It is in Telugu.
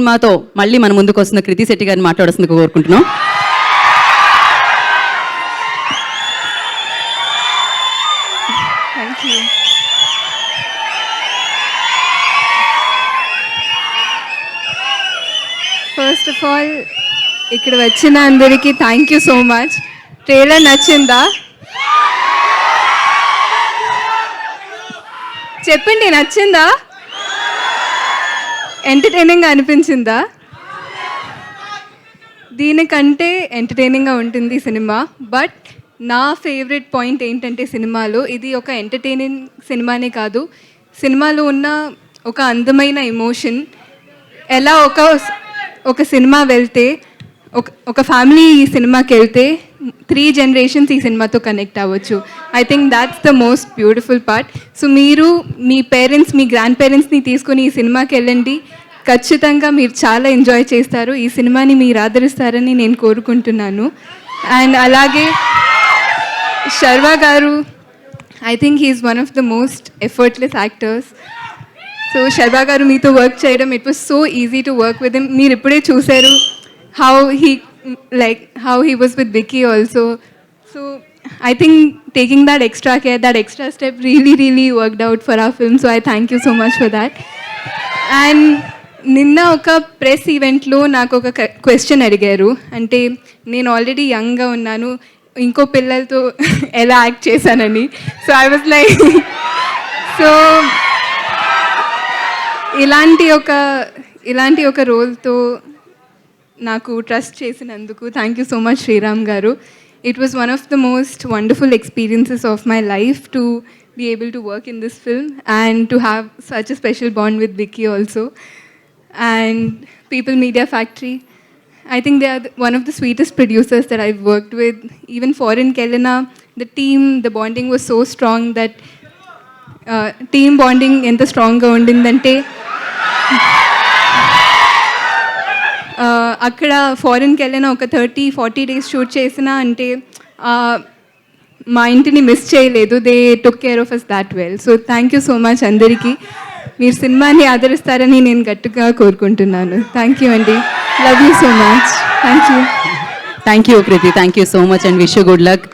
సినిమాతో మళ్ళీ మన ముందుకు వస్తున్న కృతి శెట్టి గారిని మాట్లాడాల్సిందిగా కోరుకుంటున్నాం. ఫస్ట్ ఆఫ్ ఆల్ ఇక్కడ వచ్చిన అందరికీ thank you so much. Trailer నచ్చిందా? చెప్పండి, నచ్చిందా? ఎంటర్టైనింగ్గా అనిపించిందా? దీనికంటే ఎంటర్టైనింగ్గా ఉంటుంది సినిమా. బట్ నా ఫేవరెట్ పాయింట్ ఏంటంటే సినిమాలో ఇది ఒక ఎంటర్టైనింగ్ సినిమానే కాదు, సినిమాలో ఉన్న ఒక అందమైన ఎమోషన్. ఎలా ఒక సినిమా వెళ్తే ఒక ఫ్యామిలీ ఈ సినిమాకి వెళ్తే 3 generations ఈ సినిమాతో కనెక్ట్ అవ్వచ్చు. I think that's the most beautiful part. So మీరు మీ పేరెంట్స్, మీ గ్రాండ్ పేరెంట్స్ని తీసుకొని ఈ సినిమాకి వెళ్ళండి. ఖచ్చితంగా మీరు చాలా ఎంజాయ్ చేస్తారు. ఈ సినిమాని మీరు ఆదరిస్తారని నేను కోరుకుంటున్నాను. అండ్ అలాగే Sharwa garu, I think he's one of the most effortless actors. So Sharwa garu మీతో వర్క్ చేయడం, it was so easy to work with him. మీరు ఇప్పుడే చూశారు how he was with Vicky also. So I think taking that extra care, that extra step really worked out for our film. So I thank you so much for that. And నిన్న ఒక ప్రెస్ ఈవెంట్లో నాకు ఒక క్వశ్చన్ అడిగారు. అంటే నేను ఆల్రెడీ యంగ్గా ఉన్నాను, ఇంకో పిల్లలతో ఎలా యాక్ట్ చేశానని. So I was like, so ఇలాంటి ఒక రోల్తో నాకు ట్రస్ట్ చేసినందుకు thank you so much Sriram garu. It was one of the most wonderful experiences of my life to be able to work in this film and to have such a special bond with Vicky also. And People Media Factory, I think they are one of the sweetest producers that I've worked with. Even Foreign Kelena, the team, the bonding was so strong that team bonding enta strong ga undindante అక్కడ ఫారిన్కి వెళ్ళిన ఒక 30-40 days షూట్ చేసిన అంటే మా ఇంటిని మిస్ చేయలేదు. They took care of us that well. So thank you so much అందరికీ. మీరు సినిమాని ఆదరిస్తారని నేను గట్టిగా కోరుకుంటున్నాను. థ్యాంక్ యూ అండి. Love you so much. Thank you Kriti. Thank you so much and wish you good luck.